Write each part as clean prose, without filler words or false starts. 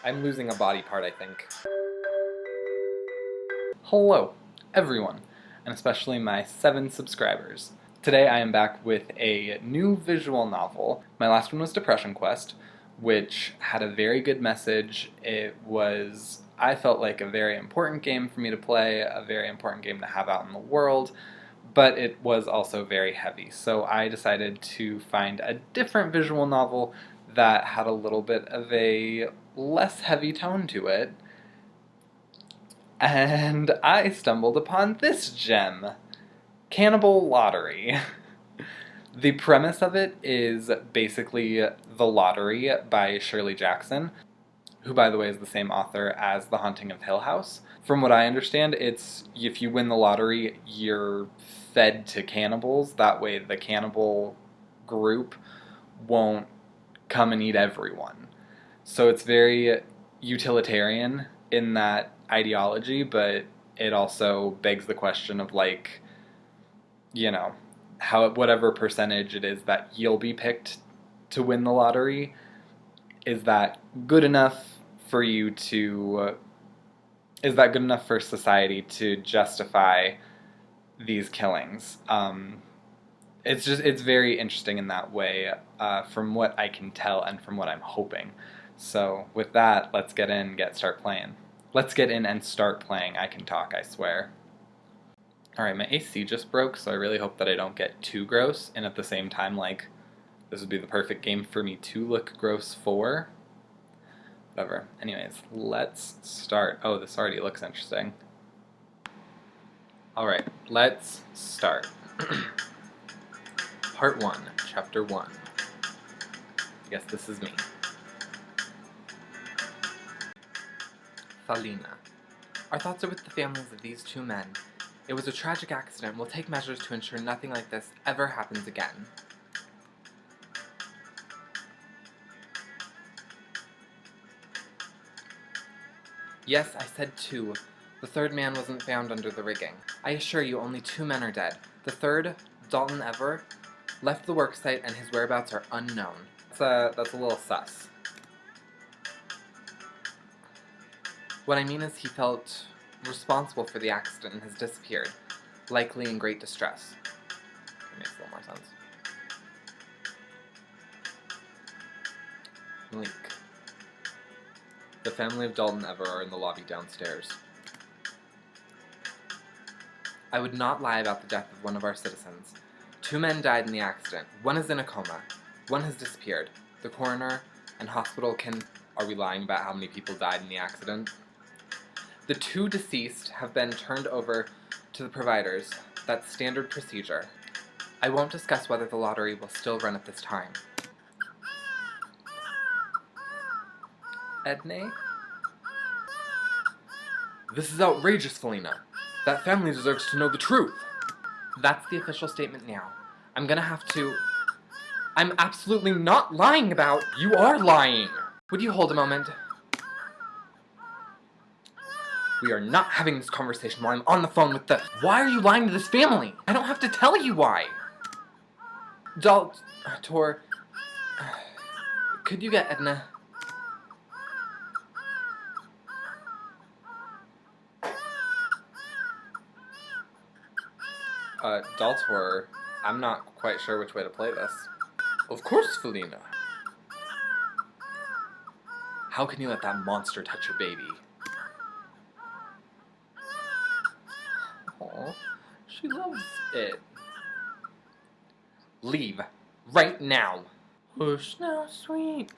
I'm losing a body part, I think. Hello, everyone, and especially my 7 subscribers. Today I am back with a new visual novel. My last one was Depression Quest, which had a very good message. It was, I felt like, a very important game for me to play, a very important game to have out in the world, but it was also very heavy. So I decided to find a different visual novel that had a little bit of a less heavy tone to it. And I stumbled upon this gem, Cannibal Lottery. The premise of it is basically The Lottery by Shirley Jackson, who, by the way, is the same author as The Haunting of Hill House. From what I understand, it's if you win the lottery, you're fed to cannibals. That way the cannibal group won't come and eat everyone. So it's very utilitarian in that ideology, but it also begs the question of, like, you know, how whatever percentage it is that you'll be picked to win the lottery, is that good enough for you to is that good enough for society to justify these killings? It's very interesting in that way, from what I can tell and from what I'm hoping. So with that, let's get in and start playing. Let's get in and start playing. I can talk, I swear. Alright, my AC just broke, so I really hope that I don't get too gross, and at the same time, like, this would be the perfect game for me to look gross for. Whatever. Anyways, let's start. Oh, this already looks interesting. Alright, let's start. Part 1, Chapter 1. I guess this is me. Falina. Our thoughts are with the families of these 2 men. It was a tragic accident. We'll take measures to ensure nothing like this ever happens again. Yes, I said 2. The 3rd man wasn't found under the rigging. I assure you, only 2 men are dead. The 3rd, Dalton Ever, left the worksite and his whereabouts are unknown. That's a little sus. What I mean is he felt responsible for the accident and has disappeared, likely in great distress. That makes a little more sense. Malik. The family of Dalton Ever are in the lobby downstairs. I would not lie about the death of one of our citizens. 2 men died in the accident. One is in a coma. One has disappeared. The coroner and hospital can... Are we lying about how many people died in the accident? The 2 deceased have been turned over to the providers. That's standard procedure. I won't discuss whether the lottery will still run at this time. Edne? This is outrageous, Felina. That family deserves to know the truth. That's the official statement now. I'm gonna have to... I'm absolutely not lying about... You are lying! Would you hold a moment? We are not having this conversation while I'm on the phone with the... Why are you lying to this family? I don't have to tell you why. Tor... Could you get Edna... Daltor, I'm not quite sure which way to play this. Of course, Felina. How can you let that monster touch your baby? Aw, she loves it. Leave. Right now. Hush now, sweet.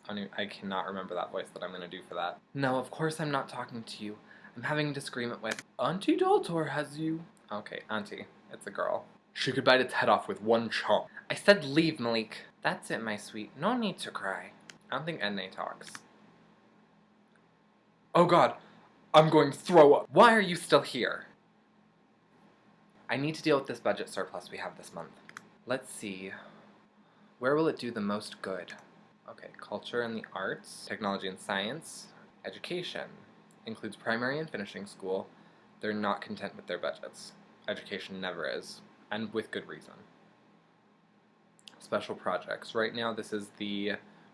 I cannot remember that voice that I'm gonna do for that. No, of course I'm not talking to you. I'm having a disagreement with... Auntie Daltor has you. Okay, Auntie. It's a girl. She could bite its head off with one chomp. I said leave, Malik. That's it, my sweet. No need to cry. I don't think Edna talks. Oh god. I'm going to throw up. Why are you still here? I need to deal with this budget surplus we have this month. Let's see. Where will it do the most good? Okay, culture and the arts, technology and science, education. Includes primary and finishing school. They're not content with their budgets. Education never is, and with good reason. Special projects. Right now this is the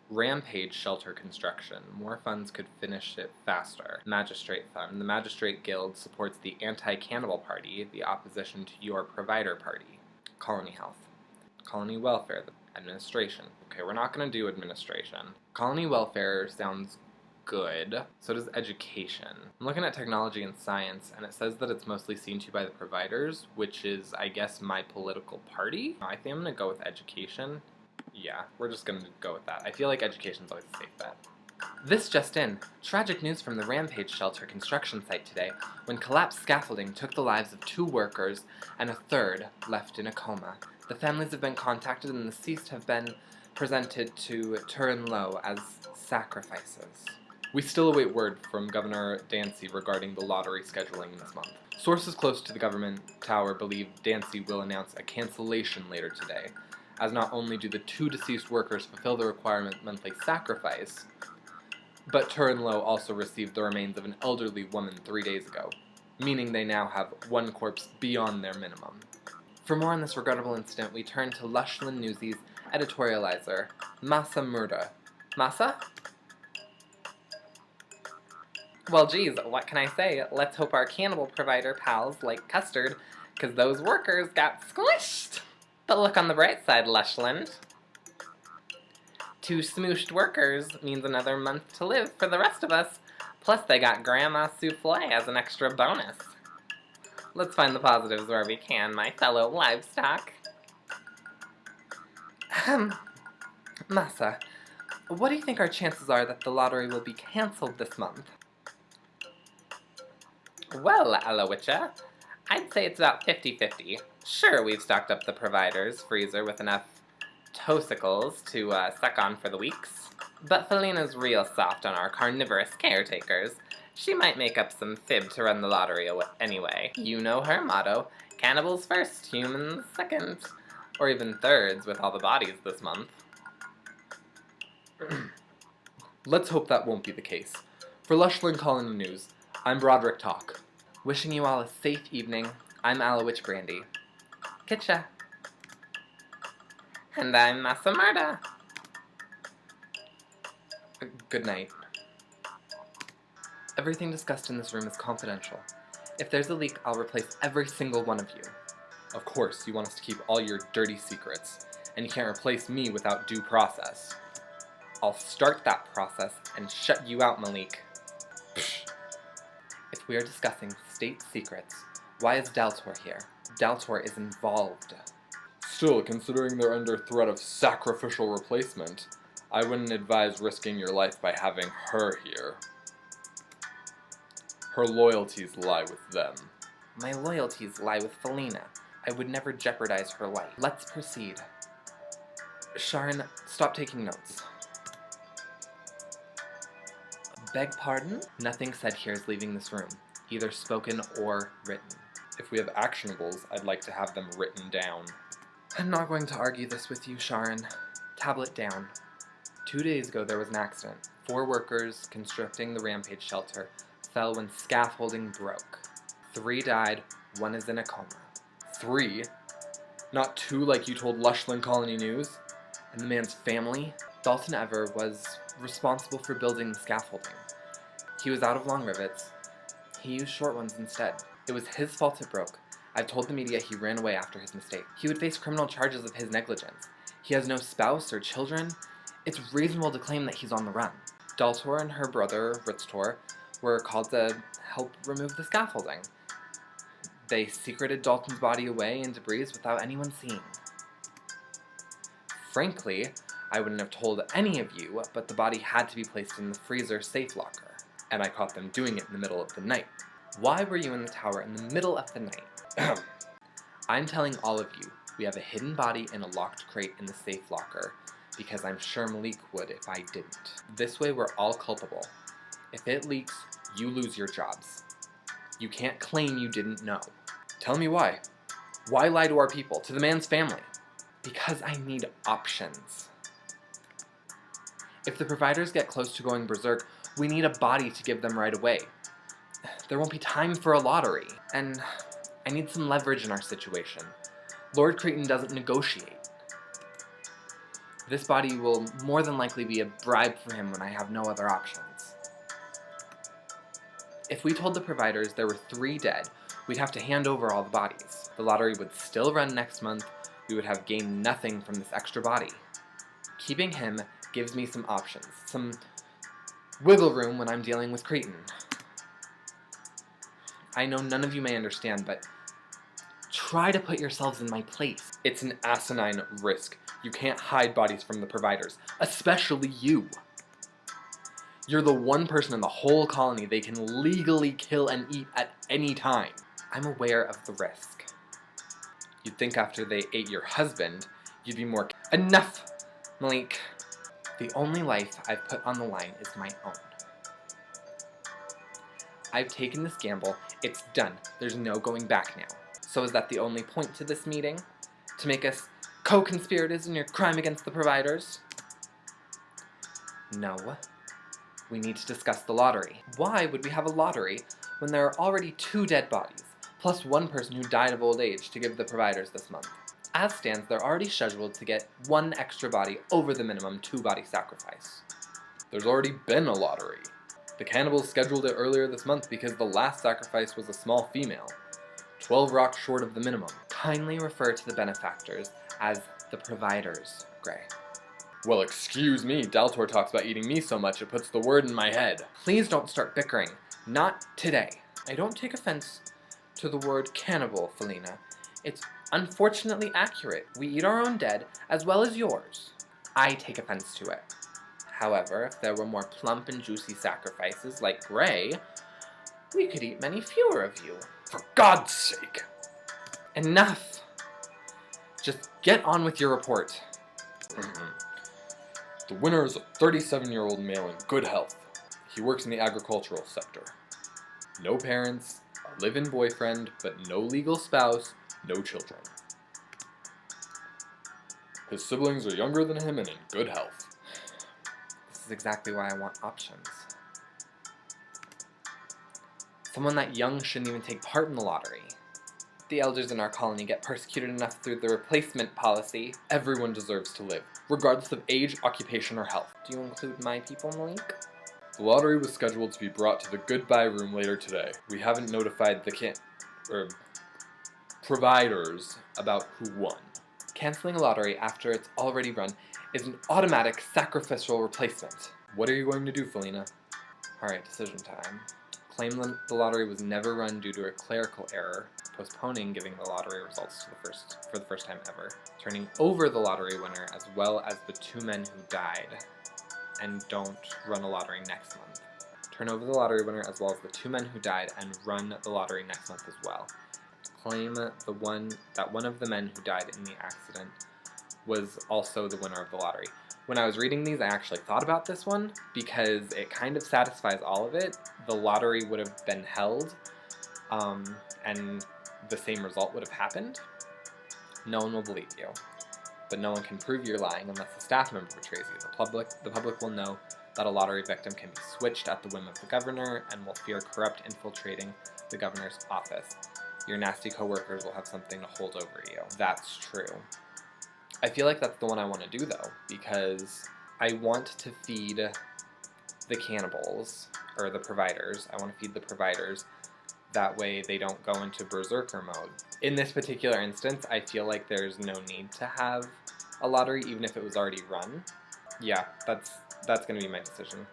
Rampage shelter construction. More funds could finish it faster. Magistrate fund. The Magistrate Guild supports the anti-cannibal party, the opposition to your provider party. Colony health. Colony welfare. Administration. Okay, we're not going to do administration. Colony welfare sounds good. So does education. I'm looking at technology and science, and it says that it's mostly seen to by the providers, which is, I guess, my political party. I think I'm going to go with education. Yeah, we're just going to go with that. I feel like education's always a safe bet. This just in. Tragic news from the Rampage Shelter construction site today, when collapsed scaffolding took the lives of 2 workers and a third left in a coma. The families have been contacted and the deceased have been presented to Turin Low as sacrifices. We still await word from Governor Dancy regarding the lottery scheduling this month. Sources close to the government tower believe Dancy will announce a cancellation later today, as not only do the 2 deceased workers fulfill the requirement monthly sacrifice, but Turin Low also received the remains of an elderly woman 3 days ago, meaning they now have 1 corpse beyond their minimum. For more on this regrettable incident, we turn to Lushland Newsy's editorializer, Masa Murda. Masa? Well, geez, what can I say? Let's hope our cannibal provider pals like custard, because those workers got squished. But look on the bright side, Lushland. 2 smooshed workers means another month to live for the rest of us. Plus, they got Grandma Souffle as an extra bonus. Let's find the positives where we can, my fellow livestock. Masa, what do you think our chances are that the lottery will be cancelled this month? Well, Aloysia, I'd say it's about 50-50. Sure, we've stocked up the provider's freezer with enough toasicles to suck on for the weeks. But Felina's real soft on our carnivorous caretakers. She might make up some fib to run the lottery anyway. You know her motto, cannibals first, humans second. Or even thirds with all the bodies this month. Let's hope that won't be the case. For Lushland Colony News, I'm Broderick Talk. Wishing you all a safe evening, I'm Alowich Brandy. Kitcha. And I'm Masa Murda. Good night. Everything discussed in this room is confidential. If there's a leak, I'll replace every single one of you. Of course, you want us to keep all your dirty secrets, and you can't replace me without due process. I'll start that process and shut you out, Malik. Psh. If we are discussing state secrets, why is Daltor here? Daltor is involved. Still, considering they're under threat of sacrificial replacement, I wouldn't advise risking your life by having her here. Her loyalties lie with them. My loyalties lie with Felina. I would never jeopardize her life. Let's proceed. Sharon, stop taking notes. Beg pardon? Nothing said here is leaving this room, either spoken or written. If we have actionables, I'd like to have them written down. I'm not going to argue this with you, Sharon. Tablet down. 2 days ago there was an accident. 4 workers constructing the Rampage shelter fell when scaffolding broke. 3 died, 1 is in a coma. 3? Not 2 like you told Lushland Colony News? And the man's family? Dalton Ever was responsible for building the scaffolding. He was out of long rivets. He used short ones instead. It was his fault it broke. I've told the media he ran away after his mistake. He would face criminal charges of his negligence. He has no spouse or children. It's reasonable to claim that he's on the run. Daltor and her brother, Ritztor, were called to help remove the scaffolding. They secreted Dalton's body away in debris without anyone seeing. Frankly, I wouldn't have told any of you, but the body had to be placed in the freezer safe locker, and I caught them doing it in the middle of the night. Why were you in the tower in the middle of the night? I'm telling all of you, we have a hidden body in a locked crate in the safe locker, because I'm sure Malik would if I didn't. This way we're all culpable. If it leaks, you lose your jobs. You can't claim you didn't know. Tell me why. Why lie to our people, to the man's family? Because I need options. If the providers get close to going berserk, we need a body to give them right away. There won't be time for a lottery, and I need some leverage in our situation. Lord Creighton doesn't negotiate. This body will more than likely be a bribe for him when I have no other options. If we told the providers there were 3 dead, we'd have to hand over all the bodies. The lottery would still run next month. We would have gained nothing from this extra body. Keeping him gives me some options, some wiggle room when I'm dealing with Cretan. I know none of you may understand, but try to put yourselves in my place. It's an asinine risk. You can't hide bodies from the providers, especially you. You're the one person in the whole colony they can legally kill and eat at any time. I'm aware of the risk. You'd think after they ate your husband, you'd be more... Enough, Malik. The only life I've put on the line is my own. I've taken this gamble. It's done. There's no going back now. So is that the only point to this meeting? To make us co-conspirators in your crime against the providers? No. We need to discuss the lottery. Why would we have a lottery when there are already 2 dead bodies, plus 1 person who died of old age to give the providers this month? As stands, they're already scheduled to get 1 extra body over the minimum 2-body sacrifice. There's already been a lottery. The cannibals scheduled it earlier this month because the last sacrifice was a small female. 12 rocks short of the minimum. Kindly refer to the benefactors as the providers, Gray. Well, excuse me, Daltor talks about eating me so much it puts the word in my head. Please don't start bickering. Not today. I don't take offense to the word cannibal, Felina. It's unfortunately accurate. We eat our own dead, as well as yours. I take offense to it. However, if there were more plump and juicy sacrifices like Gray, we could eat many fewer of you. For God's sake! Enough! Just get on with your report. The winner is a 37-year-old male in good health. He works in the agricultural sector. No parents, a live-in boyfriend, but no legal spouse, no children. His siblings are younger than him and in good health. This is exactly why I want options. Someone that young shouldn't even take part in the lottery. The elders in our colony get persecuted enough through the replacement policy. Everyone deserves to live, regardless of age, occupation, or health. Do you include my people, Malik? The lottery was scheduled to be brought to the goodbye room later today. We haven't notified the providers about who won. Canceling a lottery after it's already run is an automatic sacrificial replacement. What are you going to do, Felina? Alright, decision time. Claim the lottery was never run due to a clerical error, postponing giving the lottery results to for the first time ever, turning over the lottery winner as well as the 2 men who died, and don't run a lottery next month. Turn over the lottery winner as well as the 2 men who died and run the lottery next month as well. Claim that one of the men who died in the accident was also the winner of the lottery. When I was reading these, I actually thought about this one because it kind of satisfies all of it. The lottery would have been held, and the same result would have happened. No one will believe you, but no one can prove you're lying unless a staff member betrays you. The public will know that a lottery victim can be switched at the whim of the governor and will fear corrupt infiltrating the governor's office. Your nasty coworkers will have something to hold over you. That's true. I feel like that's the one I want to do, though, because I want to feed the cannibals, or the providers. I want to feed the providers. That way they don't go into berserker mode. In this particular instance, I feel like there's no need to have a lottery, even if it was already run. Yeah, that's going to be my decision.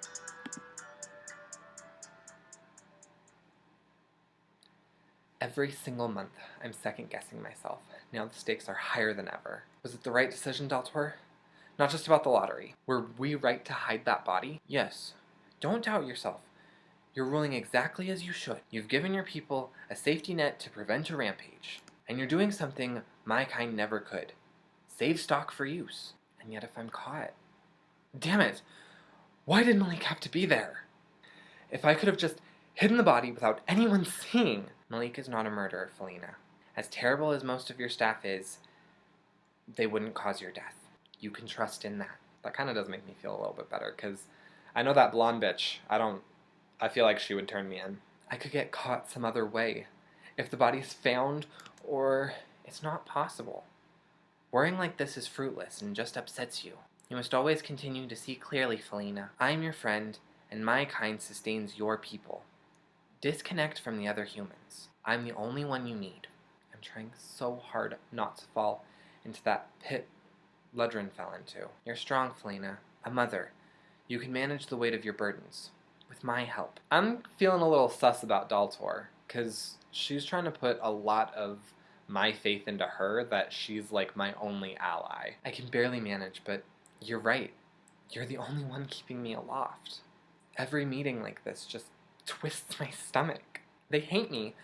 Every single month, I'm second-guessing myself. Now the stakes are higher than ever. Was it the right decision, Daltor? Not just about the lottery. Were we right to hide that body? Yes. Don't doubt yourself. You're ruling exactly as you should. You've given your people a safety net to prevent a rampage. And you're doing something my kind never could. Save stock for use. And yet if I'm caught... Damn it! Why did Malik have to be there? If I could have just hidden the body without anyone seeing... Malik is not a murderer, Felina. As terrible as most of your staff is, they wouldn't cause your death. You can trust in that. That kind of does make me feel a little bit better, because I know that blonde bitch. I feel like she would turn me in. I could get caught some other way. If the body's found, or it's not possible. Worrying like this is fruitless and just upsets you. You must always continue to see clearly, Felina. I am your friend, and my kind sustains your people. Disconnect from the other humans. I'm the only one you need. I'm trying so hard not to fall into that pit Ludrin fell into. You're strong, Felina. A mother. You can manage the weight of your burdens. With my help. I'm feeling a little sus about Daltor, because she's trying to put a lot of my faith into her that she's like my only ally. I can barely manage, but you're right. You're the only one keeping me aloft. Every meeting like this just twists my stomach. They hate me,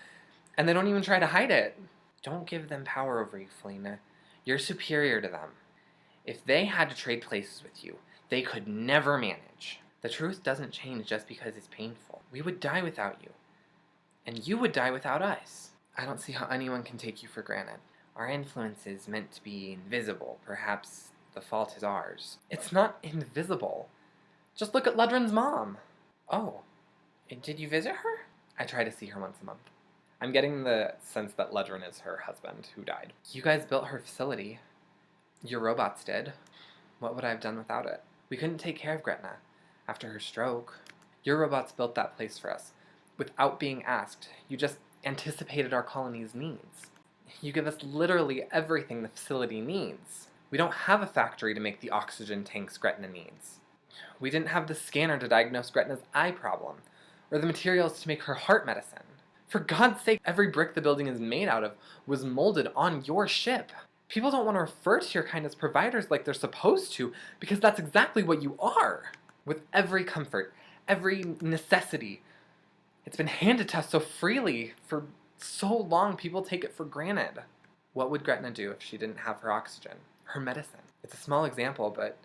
and they don't even try to hide it. Don't give them power over you, Felina. You're superior to them. If they had to trade places with you, they could never manage. The truth doesn't change just because it's painful. We would die without you, and you would die without us. I don't see how anyone can take you for granted. Our influence is meant to be invisible. Perhaps the fault is ours. It's not invisible. Just look at Ludrin's mom. Oh, did you visit her? I try to see her once a month. I'm getting the sense that Ludrin is her husband who died. You guys built her facility. Your robots did. What would I have done without it? We couldn't take care of Gretna after her stroke. Your robots built that place for us. Without being asked, you just anticipated our colony's needs. You give us literally everything the facility needs. We don't have a factory to make the oxygen tanks Gretna needs. We didn't have the scanner to diagnose Gretna's eye problem, or the materials to make her heart medicine. For God's sake, every brick the building is made out of was molded on your ship. People don't want to refer to your kind as providers like they're supposed to, because that's exactly what you are. With every comfort, every necessity, it's been handed to us so freely. For so long, people take it for granted. What would Gretna do if she didn't have her oxygen, her medicine? It's a small example, but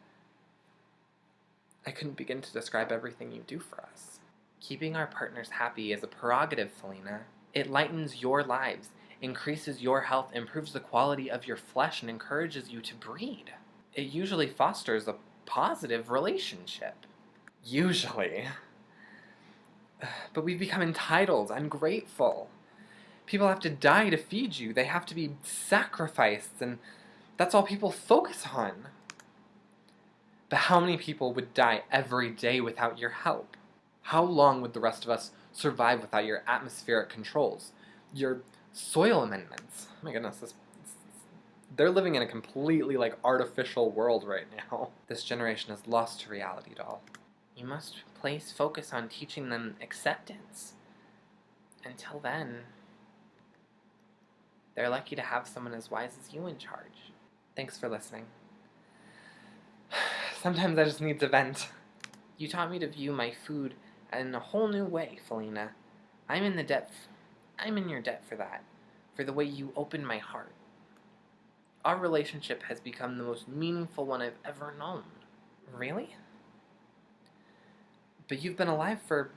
I couldn't begin to describe everything you do for us. Keeping our partners happy is a prerogative, Felina. It lightens your lives, increases your health, improves the quality of your flesh, and encourages you to breed. It usually fosters a positive relationship. Usually. But we've become entitled, ungrateful. People have to die to feed you. They have to be sacrificed, and that's all people focus on. But how many people would die every day without your help? How long would the rest of us survive without your atmospheric controls? Your soil amendments? Oh my goodness, they're living in a completely, artificial world right now. This generation is lost to reality, doll. You must place focus on teaching them acceptance. Until then, they're lucky to have someone as wise as you in charge. Thanks for listening. Sometimes I just need to vent. You taught me to view my food in a whole new way, Felina. I'm in your debt for that, for the way you opened my heart. Our relationship has become the most meaningful one I've ever known. Really? But you've been alive for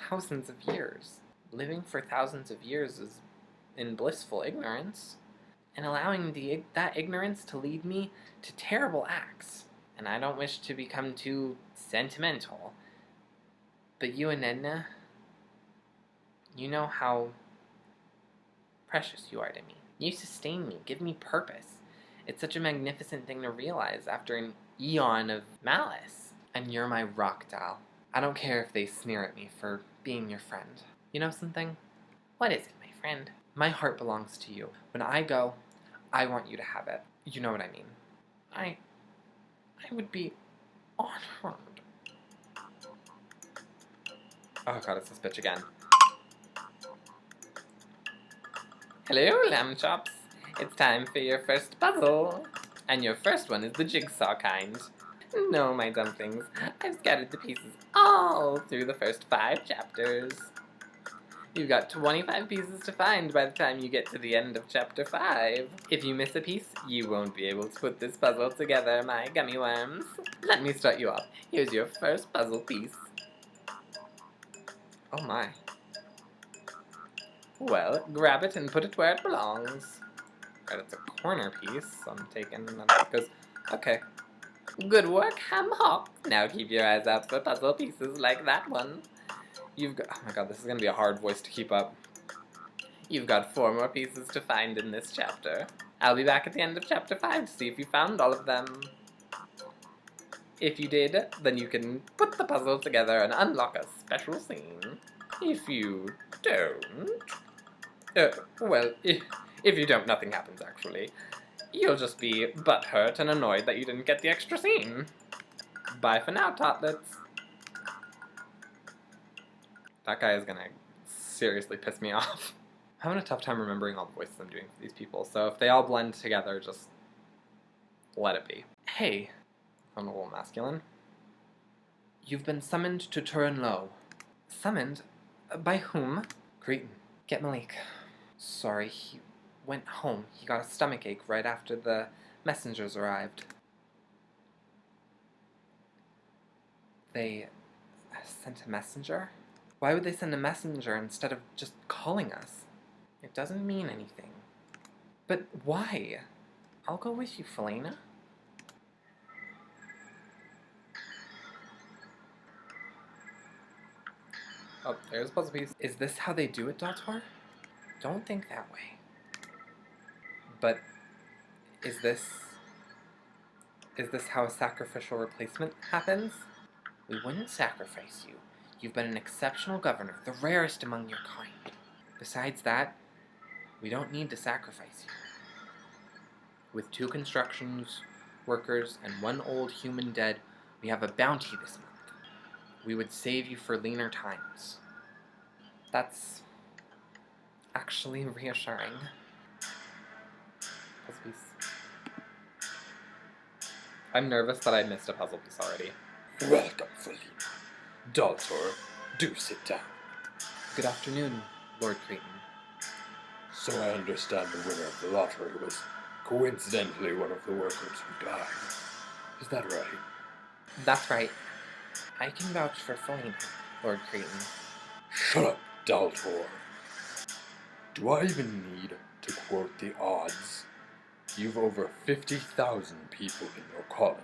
thousands of years. Living for thousands of years is in blissful ignorance, and allowing that ignorance to lead me to terrible acts. And I don't wish to become too sentimental, but you and Edna, you know how precious you are to me. You sustain me, give me purpose. It's such a magnificent thing to realize after an eon of malice. And you're my rock doll. I don't care if they sneer at me for being your friend. You know something? What is it, my friend? My heart belongs to you. When I go, I want you to have it. You know what I mean. I would be honored. Oh god, it's this bitch again. Hello, lamb chops. It's time for your first puzzle. And your first one is the jigsaw kind. No, my dumplings, I've scattered the pieces all through the first 5 chapters. You've got 25 pieces to find by the time you get to the end of chapter 5. If you miss a piece, you won't be able to put this puzzle together, my gummy worms. Let me start you off. Here's your first puzzle piece. Oh my. Well, grab it and put it where it belongs. Right, it's a corner piece, so I'm taking that goes. Okay. Good work, Ham Hock. Now keep your eyes out for puzzle pieces like that one. You've got, oh my god, this is gonna be a hard voice to keep up. You've got 4 more pieces to find in this chapter. I'll be back at the end of chapter 5 to see if you found all of them. If you did, then you can put the puzzle together and unlock a special scene. If you don't, well, if you don't, nothing happens, actually. You'll just be butthurt and annoyed that you didn't get the extra scene. Bye for now, totlets. That guy is gonna seriously piss me off. I'm having a tough time remembering all the voices I'm doing for these people, so if they all blend together, just let it be. Hey, I'm a little masculine. You've been summoned to Turin Low. Summoned? By whom? Cretan. Get Malik. Sorry, he went home. He got a stomachache right after the messengers arrived. They sent a messenger? Why would they send a messenger instead of just calling us? It doesn't mean anything. But why? I'll go with you, Felina. Oh, there's a puzzle piece. Is this how they do it, Daltor? Don't think that way. But is this how a sacrificial replacement happens? We wouldn't sacrifice you. You've been an exceptional governor, the rarest among your kind. Besides that, we don't need to sacrifice you. With 2 constructions workers and 1 old human dead, we have a bounty this month. We would save you for leaner times. That's actually reassuring. Puzzle piece. I'm nervous that I missed a puzzle piece already. Welcome, Felina. Daltor, do sit down. Good afternoon, Lord Cretan. So I understand the winner of the lottery was coincidentally one of the workers who died. Is that right? That's right. I can vouch for Felina, Lord Cretan. Shut up, Daltor. Do I even need to quote the odds? You've over 50,000 people in your colony.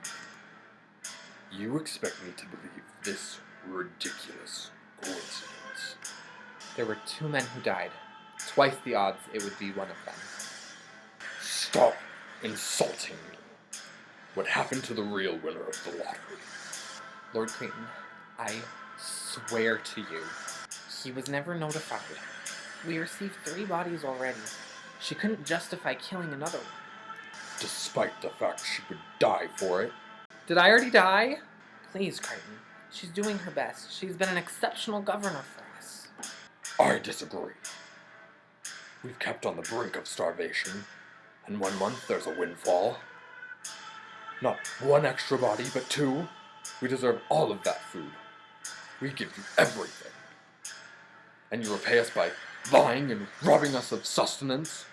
You expect me to believe this ridiculous coincidence? There were 2 men who died. Twice the odds it would be one of them. Stop insulting me. What happened to the real winner of the lottery? Lord Cretan, I swear to you, he was never notified. We received 3 bodies already. She couldn't justify killing another one. Despite the fact she would die for it. Did I already die? Please, Crichton. She's doing her best. She's been an exceptional governor for us. I disagree. We've kept on the brink of starvation, and 1 month there's a windfall. Not 1 extra body, but 2. We deserve all of that food. We give you everything. And you repay us by lying and robbing us of sustenance?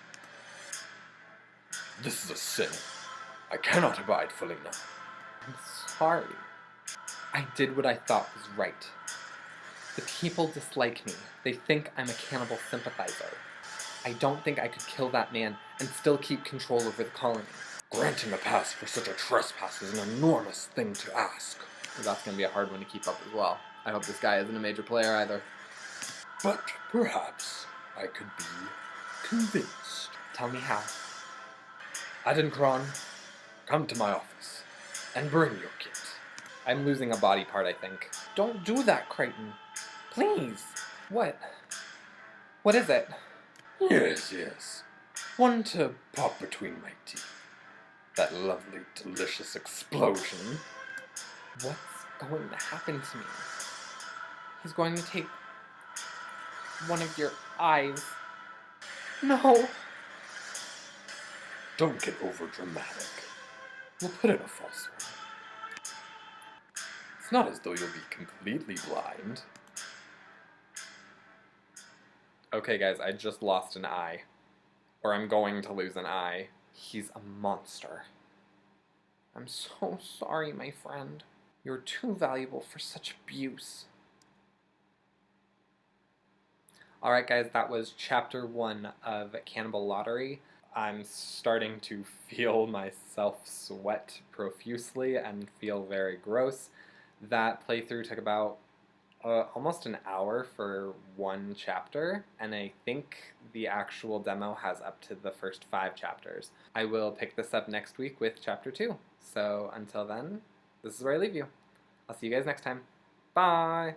This is a sin. I cannot abide, Felina. I'm sorry. I did what I thought was right. The people dislike me. They think I'm a cannibal sympathizer. I don't think I could kill that man and still keep control over the colony. Granting a pass for such a trespass is an enormous thing to ask. That's going to be a hard one to keep up as well. I hope this guy isn't a major player either. But perhaps I could be convinced. Tell me how. Adenkron, come to my office and bring your kit. I'm losing a body part, I think. Don't do that, Crichton. Please. What? What is it? Yes. One to pop between my teeth. That lovely, delicious explosion. What's going to happen to me? He's going to take one of your eyes. No! Don't get over dramatic. We'll put in a false one. It's not as though you'll be completely blind. Okay, guys, I just lost an eye. Or I'm going to lose an eye. He's a monster. I'm so sorry, my friend. You're too valuable for such abuse. Alright, guys, that was Chapter 1 of Cannibal Lottery. I'm starting to feel myself sweat profusely and feel very gross. That playthrough took about almost an hour for 1 chapter, and I think the actual demo has up to the first 5 chapters. I will pick this up next week with Chapter 2. So until then, this is where I leave you. I'll see you guys next time. Bye!